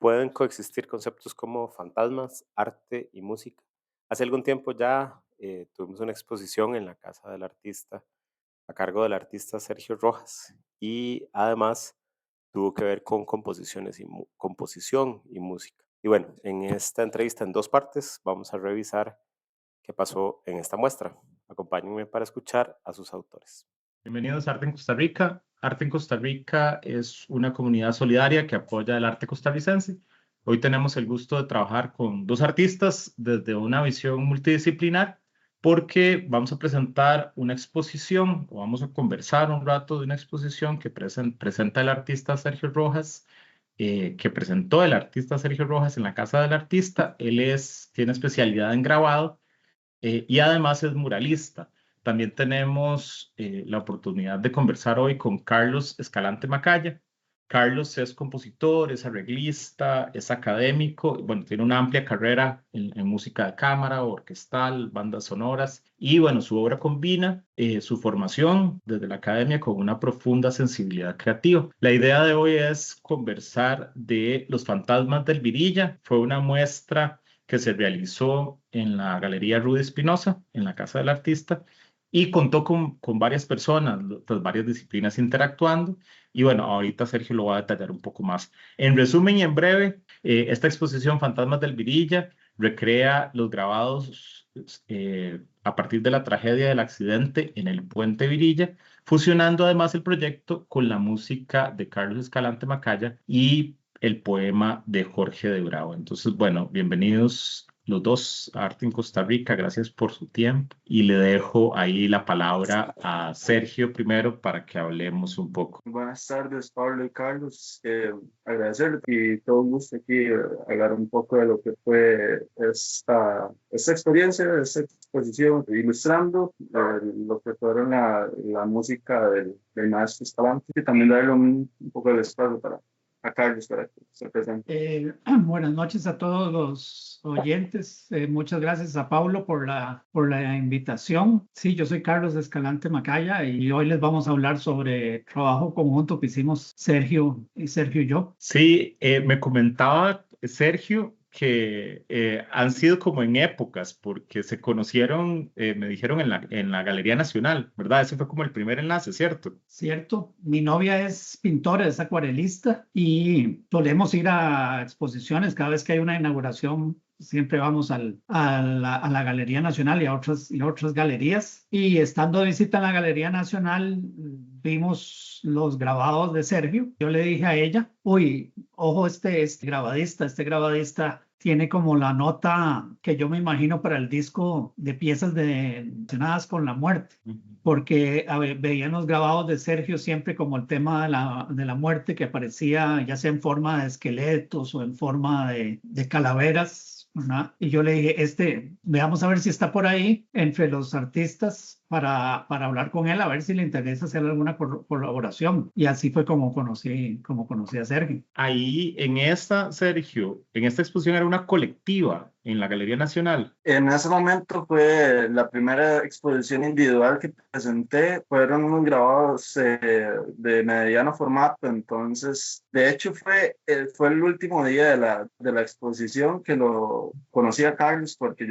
pueden coexistir conceptos como fantasmas, arte y música. Hace algún tiempo ya tuvimos una exposición en la Casa del Artista a cargo del artista Sergio Rojas y además tuvo que ver con composición y música. Y bueno, en esta entrevista en dos partes vamos a revisar qué pasó en esta muestra. Acompáñenme para escuchar a sus autores. Bienvenidos a Arte en Costa Rica. Arte en Costa Rica es una comunidad solidaria que apoya el arte costarricense. Hoy tenemos el gusto de trabajar con dos artistas desde una visión multidisciplinar porque vamos a presentar una exposición o vamos a conversar un rato de una exposición que presenta el artista Sergio Rojas, que presentó el artista Sergio Rojas en la Casa del Artista. Tiene especialidad en grabado y además es muralista. También tenemos la oportunidad de conversar hoy con Carlos Escalante Macaya. Carlos es compositor, es arreglista, es académico, bueno, tiene una amplia carrera en música de cámara, orquestal, bandas sonoras, y bueno, su obra combina su formación desde la academia con una profunda sensibilidad creativa. La idea de hoy es conversar de Los Fantasmas del Virilla. Fue una muestra que se realizó en la Galería Rudy Espinosa, en la Casa del Artista, y contó con varias personas, pues varias disciplinas interactuando. Y bueno, ahorita Sergio lo va a detallar un poco más. En resumen y en breve, esta exposición Fantasmas del Virilla recrea los grabados a partir de la tragedia del accidente en el puente Virilla, fusionando además el proyecto con la música de Carlos Escalante Macaya y el poema de Jorge de Bravo. Entonces, bueno, bienvenidos los dos a Arte en Costa Rica, gracias por su tiempo y le dejo ahí la palabra a Sergio primero para que hablemos un poco. Buenas tardes, Pablo y Carlos. Agradecerles y todo un gusto aquí hablar un poco de lo que fue esta experiencia, esta exposición, ilustrando lo que fueron la música del maestro Escalante y también darle un poco de espacio a Carlos para que se presente. Buenas noches a todos los oyentes. Muchas gracias a Paulo por la invitación. Sí, yo soy Carlos Escalante Macaya y hoy les vamos a hablar sobre trabajo conjunto que hicimos Sergio y yo. Sí, me comentaba Sergio que han sido como en épocas, porque se conocieron, me dijeron en la Galería Nacional, ¿verdad? Ese fue como el primer enlace, ¿cierto? Cierto, mi novia es pintora, es acuarelista y solemos ir a exposiciones cada vez que hay una inauguración. Siempre vamos a la Galería Nacional y a otras galerías. Y estando de visita en la Galería Nacional, vimos los grabados de Sergio. Yo le dije a ella, uy, ojo, este grabadista tiene como la nota que yo me imagino para el disco de piezas relacionadas con la muerte, porque veían los grabados de Sergio siempre como el tema de la muerte que aparecía ya sea en forma de esqueletos o en forma de calaveras, ¿verdad? Y yo le dije, veamos a ver si está por ahí entre los artistas para hablar con él, a ver si le interesa hacer alguna colaboración. Y así fue como conocí a Sergio. Ahí Sergio, en esta exposición era una colectiva en la Galería Nacional. En ese momento fue la primera exposición individual que presenté, fueron unos grabados de mediano formato, entonces de hecho fue el último día de la exposición que lo conocí a Carlos porque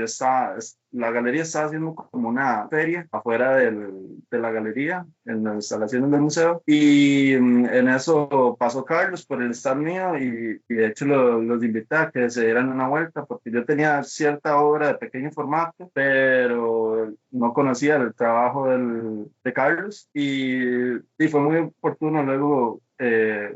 la galería estaba haciendo como una feria afuera de la galería, en las instalaciones del museo, y en eso pasó Carlos por el stand mío y de hecho los invité a que se dieran una vuelta porque yo tenía cierta obra de pequeño formato, pero no conocía el trabajo de Carlos y fue muy oportuno luego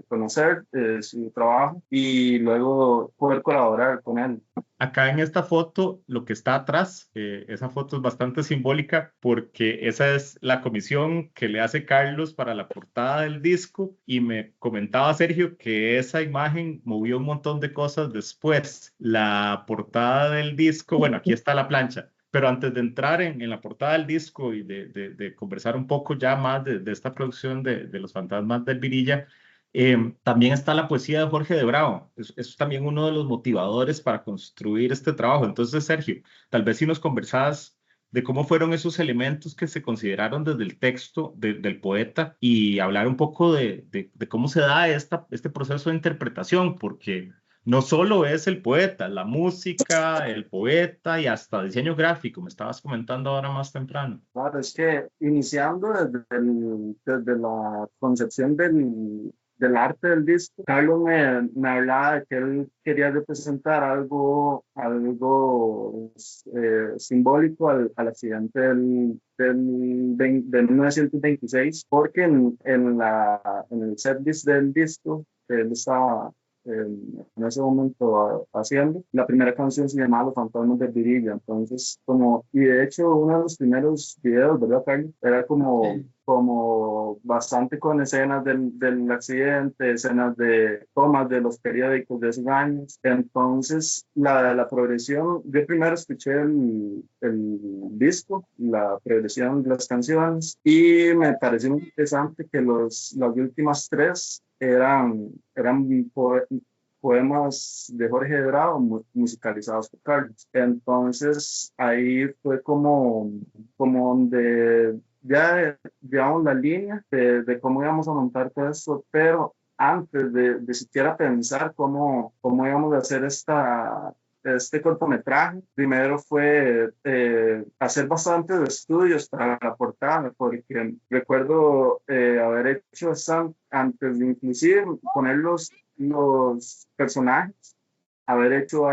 conocer su trabajo y luego poder colaborar con él. Acá en esta foto, lo que está atrás, esa foto es bastante simbólica porque esa es la comisión que le hace Carlos para la portada del disco y me comentaba Sergio que esa imagen movió un montón de cosas después. La portada del disco, bueno, aquí está la plancha, pero antes de entrar en la portada del disco y de conversar un poco ya más de esta producción de Los Fantasmas del Virilla, también está la poesía de Jorge de Bravo. Eso es también uno de los motivadores para construir este trabajo. Entonces, Sergio, tal vez si nos conversás de cómo fueron esos elementos que se consideraron desde el texto del poeta y hablar un poco de cómo se da este proceso de interpretación, porque no solo es el poeta, la música, el poeta y hasta diseño gráfico, me estabas comentando ahora más temprano. Claro, es que iniciando desde la concepción del arte del disco, Carlos me hablaba de que él quería representar algo simbólico al accidente de 1926, porque en el setlist del disco que él estaba en ese momento haciendo. La primera canción se llamaba Los Fantasmas de Virilla, entonces y de hecho uno de los primeros videos, ¿verdad, Carlos? Era como bastante con escenas del accidente, escenas de tomas de los periódicos de esos años. Entonces, la progresión, yo primero escuché el disco, la progresión de las canciones, y me pareció muy interesante que las últimas tres eran poemas de Jorge de Bravo musicalizados por Carlos. Entonces ahí fue como donde ya llevamos la línea de cómo íbamos a montar todo esto, pero antes de siquiera pensar cómo íbamos a hacer este cortometraje, primero fue hacer bastantes estudios para la portada, porque recuerdo haber hecho antes de inclusive poner los personajes, haber hecho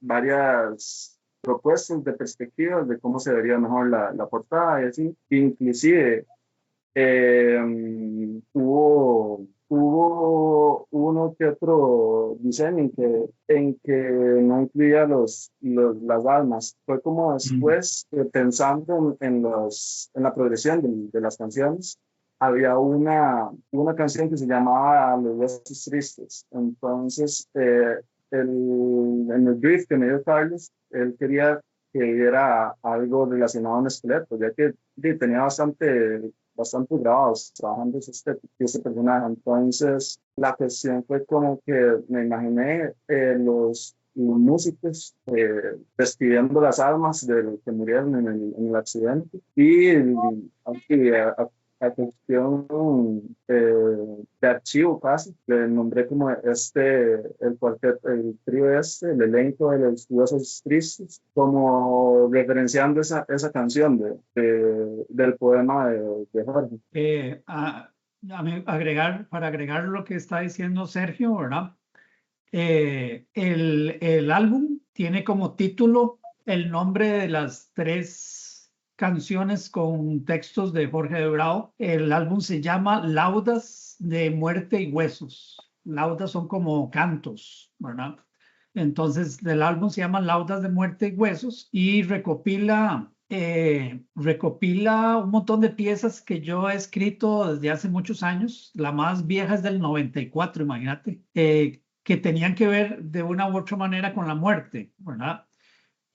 varias propuestas de perspectivas de cómo se vería mejor la portada y así. Inclusive hubo uno que otro diseño en que no incluía las almas. Fue como después, pensando en la progresión de las canciones, había una canción que se llamaba Los Besos Tristes. Entonces, en el brief que me dio Carlos, él quería que hubiera algo relacionado a un esqueleto, ya que tenía bastante grabados trabajando ese personaje. Entonces, la cuestión fue como que me imaginé los músicos despidiendo las almas de los que murieron en el accidente y a cuestión de archivo casi, le nombré como el cuarteto, el trío el elenco de Los Huesos Tristes, como referenciando esa canción del poema de Jorge. Para agregar lo que está diciendo Sergio, ¿verdad? El álbum tiene como título el nombre de las tres canciones con textos de Jorge de Bravo. El álbum se llama Laudas de Muerte y Huesos. Laudas son como cantos, ¿verdad? Entonces, el álbum se llama Laudas de Muerte y Huesos y recopila un montón de piezas que yo he escrito desde hace muchos años. La más vieja es del 94, imagínate, que tenían que ver de una u otra manera con la muerte, ¿verdad?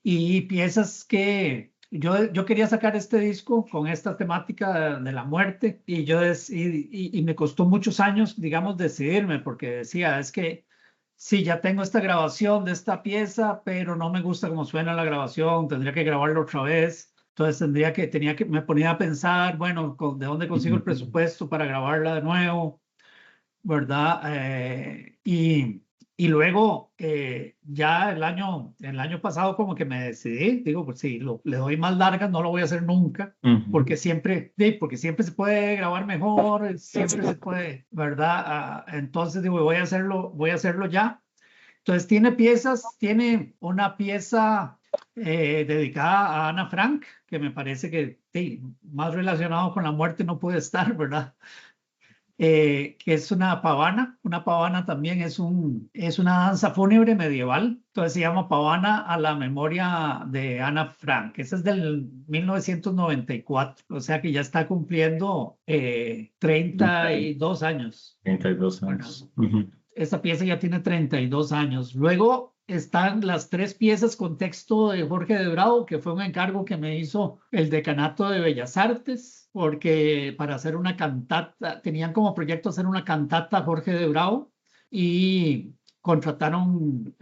Y piezas que yo quería sacar este disco con esta temática de la muerte y me costó muchos años, digamos, decidirme, porque decía, es que sí, ya tengo esta grabación de esta pieza, pero no me gusta cómo suena la grabación, tendría que grabarlo otra vez. Entonces me ponía a pensar, bueno, ¿de dónde consigo el presupuesto para grabarla de nuevo? ¿Verdad? Y luego, ya el año pasado como que me decidí, digo, pues si le doy más largas no lo voy a hacer nunca, porque siempre se puede grabar mejor, siempre se puede, ¿verdad? Entonces digo, voy a hacerlo ya. Entonces tiene una pieza dedicada a Ana Frank, que me parece que más relacionado con la muerte no puede estar, ¿verdad? Que es una pavana. Una pavana también es una danza fúnebre medieval. Entonces se llama Pavana a la memoria de Ana Frank. Esa es del 1994, o sea que ya está cumpliendo 32 años. 32 años. Bueno, esta pieza ya tiene 32 años. Luego están las tres piezas con texto de Jorge de Bravo, que fue un encargo que me hizo el Decanato de Bellas Artes, porque para hacer una cantata, tenían como proyecto hacer una cantata Jorge de Bravo, y contrataron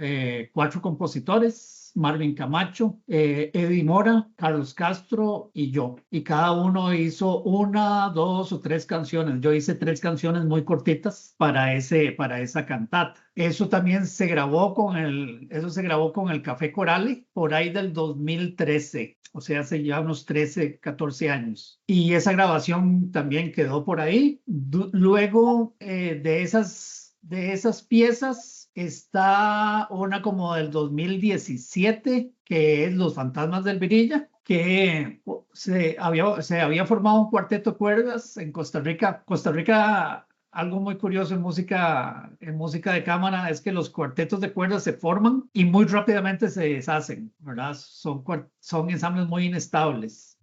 4 compositores, Marvin Camacho, Eddie Mora, Carlos Castro y yo. Y cada uno hizo 1, 2 o 3 canciones. Yo hice 3 canciones muy cortitas para esa cantata. Eso también se grabó con el Café Corale por ahí del 2013. O sea, hace ya unos 13, 14 años. Y esa grabación también quedó por ahí. Luego de esas piezas está una como del 2017, que es Los Fantasmas del Virilla, que se había formado un cuarteto de cuerdas en Costa Rica. Costa Rica, algo muy curioso en música de cámara es que los cuartetos de cuerdas se forman y muy rápidamente se deshacen, ¿verdad? Son ensambles muy inestables,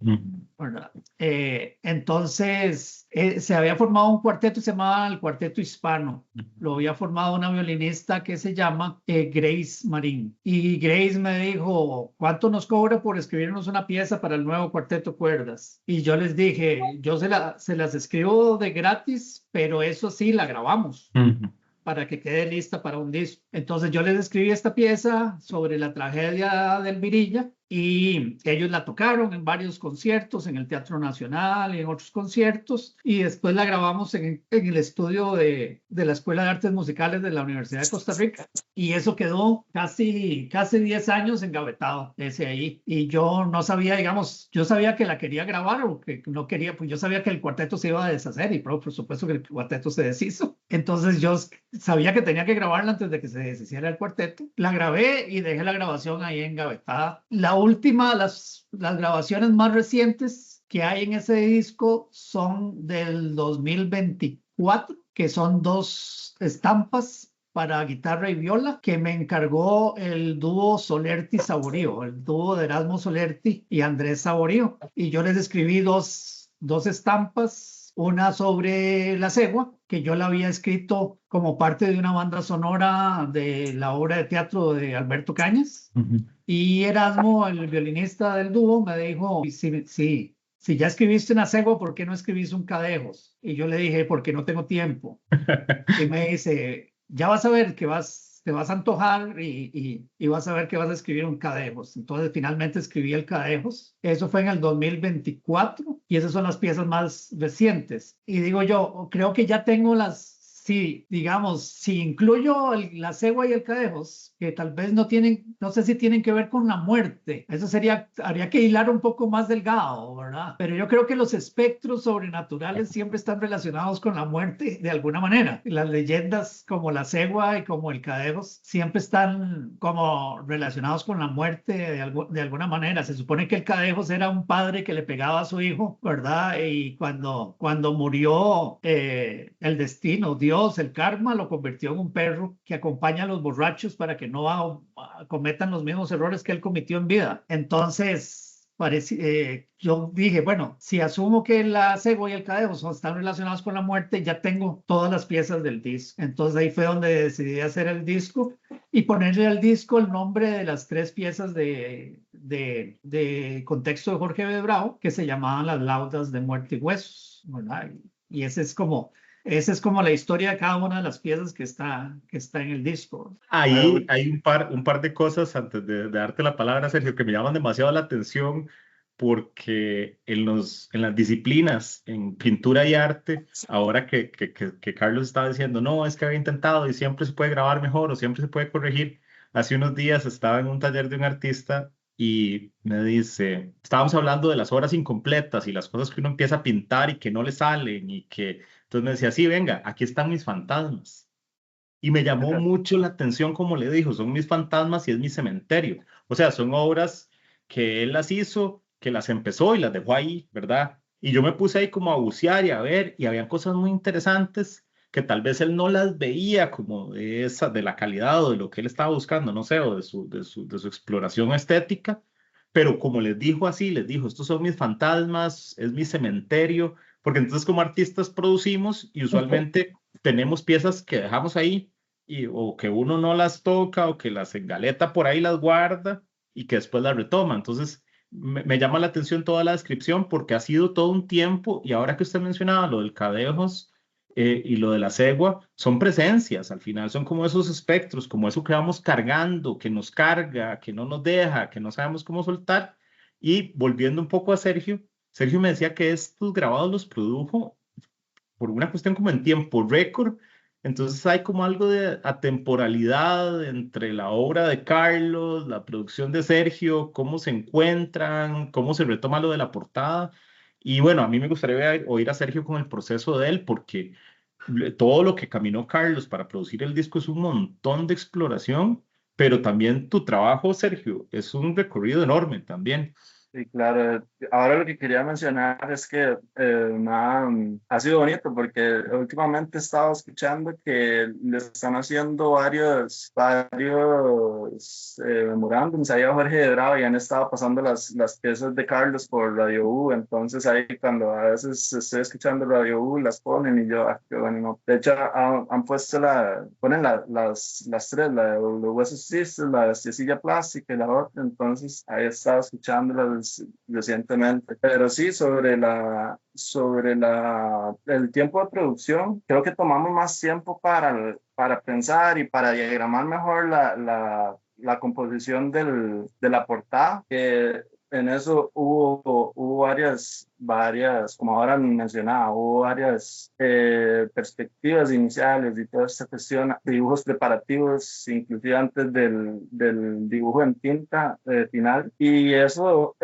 ¿verdad? Entonces, se había formado un cuarteto, se llamaba el Cuarteto Hispano. Lo había formado una violinista que se llama Grace Marín. Y Grace me dijo, ¿cuánto nos cobra por escribirnos una pieza para el nuevo cuarteto de cuerdas? Y yo les dije, yo se las escribo de gratis, pero eso sí, la grabamos para que quede lista para un disco. Entonces yo les escribí esta pieza sobre la tragedia del Virilla y ellos la tocaron en varios conciertos, en el Teatro Nacional y en otros conciertos, y después la grabamos en el estudio de la Escuela de Artes Musicales de la Universidad de Costa Rica, y eso quedó casi 10 años engavetado ese ahí, y yo no sabía, digamos, yo sabía que la quería grabar o que no quería, pues yo sabía que el cuarteto se iba a deshacer y por supuesto que el cuarteto se deshizo, entonces yo sabía que tenía que grabarla antes de que se deshiciera el cuarteto, la grabé y dejé la grabación ahí engavetada. Las grabaciones más recientes que hay en ese disco son del 2024, que son 2 estampas para guitarra y viola que me encargó el dúo Solerti-Saborío, el dúo de Erasmo Solerti y Andrés Saborío. Y yo les escribí dos estampas, una sobre la cegua, que yo la había escrito como parte de una banda sonora de la obra de teatro de Alberto Cañas. Y Erasmo, el violinista del dúo, me dijo, si ya escribiste una cegua, ¿por qué no escribís un cadejos? Y yo le dije, porque no tengo tiempo. Y me dice, ya vas a ver que te vas a antojar y vas a ver que vas a escribir un cadejos. Entonces finalmente escribí el cadejos. Eso fue en el 2024 y esas son las piezas más recientes. Y digo yo, creo que ya tengo digamos, si incluyo la cegua y el cadejos, que tal vez no sé si tienen que ver con la muerte. Eso habría que hilar un poco más delgado, ¿verdad? Pero yo creo que los espectros sobrenaturales siempre están relacionados con la muerte de alguna manera. Las leyendas como la cegua y como el cadejos siempre están como relacionados con la muerte de alguna manera. Se supone que el cadejos era un padre que le pegaba a su hijo, ¿verdad? Y cuando murió el destino, Dios, el karma, lo convirtió en un perro que acompaña a los borrachos para que no cometan los mismos errores que él cometió en vida. Entonces, yo dije, bueno, si asumo que la cegua y el cadejos están relacionados con la muerte, ya tengo todas las piezas del disco. Entonces ahí fue donde decidí hacer el disco y ponerle al disco el nombre de las 3 piezas de contexto de Jorge B. Bravo, que se llamaban Las Laudas de Muerte y Huesos, ¿verdad? Y esa es como la historia de cada una de las piezas que está en el disco. Ahí hay un par de cosas antes de darte la palabra, Sergio, que me llaman demasiado la atención porque en las disciplinas, en pintura y arte, ahora que Carlos estaba diciendo, no, es que había intentado y siempre se puede grabar mejor o siempre se puede corregir. Hace unos días estaba en un taller de un artista y me dice, estábamos hablando de las obras incompletas y las cosas que uno empieza a pintar y que no le salen y que... Entonces me decía, sí, venga, aquí están mis fantasmas. Y me llamó mucho la atención, como le dijo, son mis fantasmas y es mi cementerio. O sea, son obras que él las hizo, que las empezó y las dejó ahí, ¿verdad? Y yo me puse ahí como a bucear y a ver, y había cosas muy interesantes que tal vez él no las veía como de la calidad o de lo que él estaba buscando, no sé, o de su exploración estética. Pero como les dijo así, les dijo, estos son mis fantasmas, es mi cementerio, porque entonces como artistas producimos y usualmente tenemos piezas que dejamos ahí o que uno no las toca o que las engaleta por ahí, las guarda y que después las retoma. Entonces me llama la atención toda la descripción porque ha sido todo un tiempo y ahora que usted mencionaba lo del cadejos, y lo de la cegua, son presencias, al final son como esos espectros, como eso que vamos cargando, que nos carga, que no nos deja, que no sabemos cómo soltar. Y volviendo un poco a Sergio, Sergio me decía que estos grabados los produjo por una cuestión como en tiempo récord. Entonces hay como algo de atemporalidad entre la obra de Carlos, la producción de Sergio, cómo se encuentran, cómo se retoma lo de la portada. Y bueno, a mí me gustaría oír a Sergio con el proceso de él, porque todo lo que caminó Carlos para producir el disco es un montón de exploración, pero también tu trabajo, Sergio, es un recorrido enorme también. Sí, claro. Ahora lo que quería mencionar es que ha sido bonito porque últimamente he estado escuchando que le están haciendo varios memorándums ahí a Jorge de Bravo y han estado pasando las piezas de Carlos por Radio U. Entonces ahí cuando a veces estoy escuchando Radio U las ponen y yo, qué bueno. No. De hecho han puesto ponen las tres, la de los Huesos Sisters, la de Cecilia Plástica y la otra. Entonces ahí he estado escuchándolas recientemente. Pero sí, el tiempo de producción, creo que tomamos más tiempo para pensar y para diagramar mejor la composición de la portada. En eso hubo varias, como ahora mencionaba, hubo varias perspectivas iniciales y toda esta cuestión, dibujos preparativos, inclusive antes del dibujo en tinta final. Y eso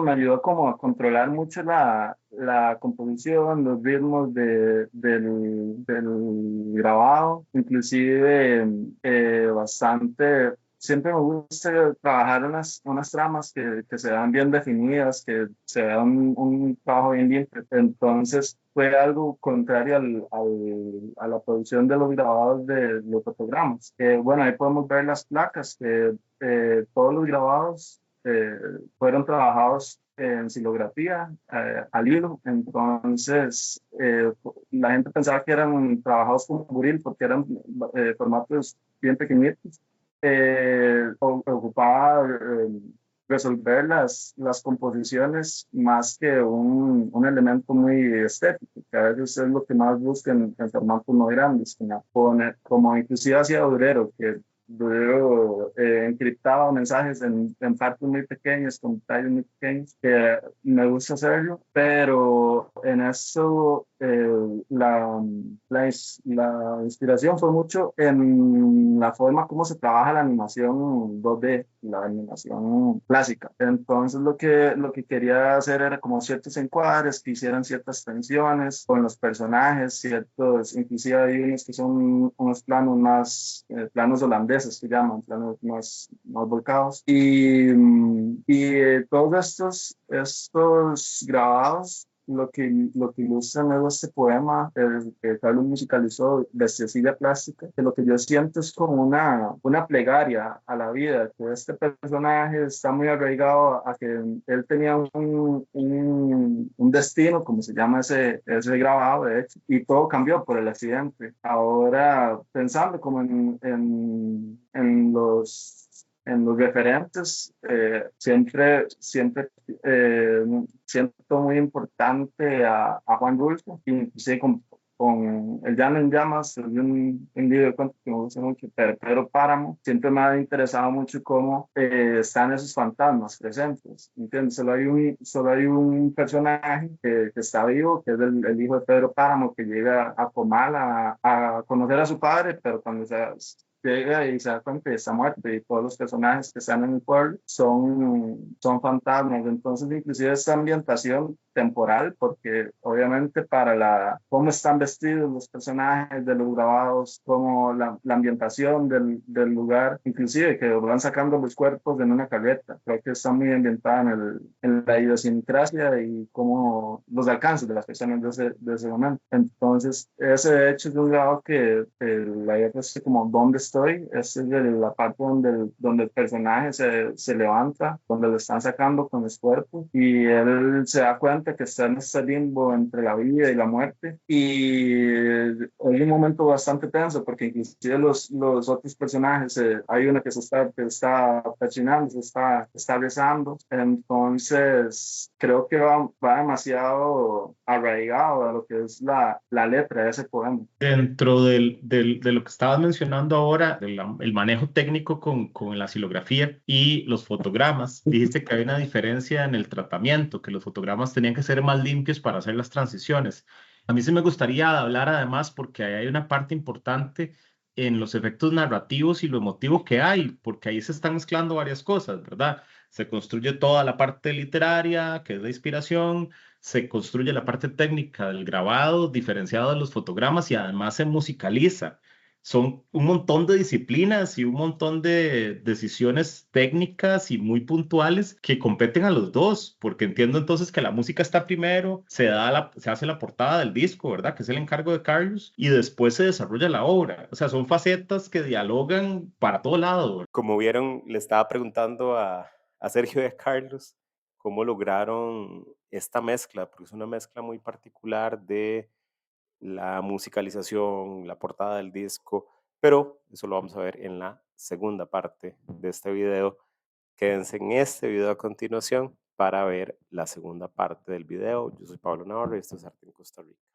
me ayudó como a controlar mucho la composición, los ritmos del grabado, inclusive bastante. Siempre me gusta trabajar unas tramas que se dan bien definidas, que se da un trabajo bien limpio. Entonces fue algo contrario a la producción de los grabados de los fotogramas. Bueno, ahí podemos ver las placas, que todos los grabados fueron trabajados en silografía, al hilo. Entonces la gente pensaba que eran trabajados con buril porque eran formatos bien pequeñitos. Ocupaba resolver las composiciones más que un elemento muy estético, que a veces es lo que más buscan en formatos muy grandes, como inclusive hacía Durero, que Durero encriptaba mensajes en partes muy pequeñas, con detalles muy pequeños, que me gusta hacerlo, pero en eso la inspiración fue mucho en la forma como se trabaja la animación 2D, la animación clásica. Entonces lo que quería hacer era como ciertos encuadres que hicieran ciertas tensiones con los personajes, inclusive hay unos que son unos planos holandeses que llaman, planos más volcados. Y todos estos grabados lo que ilustran luego este poema que Carlos musicalizó de Cecilia Plástica, que lo que yo siento es como una plegaria a la vida, que este personaje está muy arraigado a que él tenía un destino, como se llama ese grabado, de hecho, y todo cambió por el accidente. Ahora, pensando como en los referentes, siempre siento muy importante a Juan Rulfo, inclusive con El Llano en Llamas, es un libro de cuentos que me gusta mucho, pero Pedro Páramo, siempre me ha interesado mucho cómo están esos fantasmas presentes, ¿entiendes? Solo hay un personaje que está vivo, que es el hijo de Pedro Páramo, que llega a Comala a conocer a su padre, pero cuando llega y se da cuenta que está muerto, y todos los personajes que están en el pueblo son fantasmas. Entonces inclusive esta ambientación temporal, porque obviamente cómo están vestidos los personajes de los grabados, como la ambientación del lugar, inclusive que van sacando los cuerpos en una carreta, creo que está muy ambientada en la idiosincrasia y como los alcances de las personas de ese momento. Entonces ese de hecho es un grabado que la idea es como ¿dónde estoy? Esa es la parte donde el personaje se levanta, donde lo están sacando con los cuerpos, y él se da cuenta cuenta que está en este limbo entre la vida y la muerte. Y es un momento bastante tenso porque inclusive los otros personajes, hay uno que está presionando, está rezando. Entonces, creo que va demasiado arraigado a lo que es la letra de ese poema. Dentro de lo que estabas mencionando ahora, el manejo técnico con la silografía y los fotogramas, dijiste que hay una diferencia en el tratamiento, que los fotogramas tenían que ser más limpios para hacer las transiciones. A mí sí me gustaría hablar además porque ahí hay una parte importante en los efectos narrativos y lo emotivo que hay, porque ahí se están mezclando varias cosas, ¿verdad? Se construye toda la parte literaria, que es la inspiración, se construye la parte técnica del grabado, diferenciado de los fotogramas y además se musicaliza. Son un montón de disciplinas y un montón de decisiones técnicas y muy puntuales que competen a los dos, porque entiendo entonces que la música está primero, se hace la portada del disco, ¿verdad? Que es el encargo de Carlos, y después se desarrolla la obra. O sea, son facetas que dialogan para todo lado. Como vieron, le estaba preguntando a Sergio y a Carlos cómo lograron esta mezcla, porque es una mezcla muy particular de la musicalización, la portada del disco, pero eso lo vamos a ver en la segunda parte de este video. Quédense en este video a continuación para ver la segunda parte del video. Yo soy Pablo Navarro y esto es Arte en Costa Rica.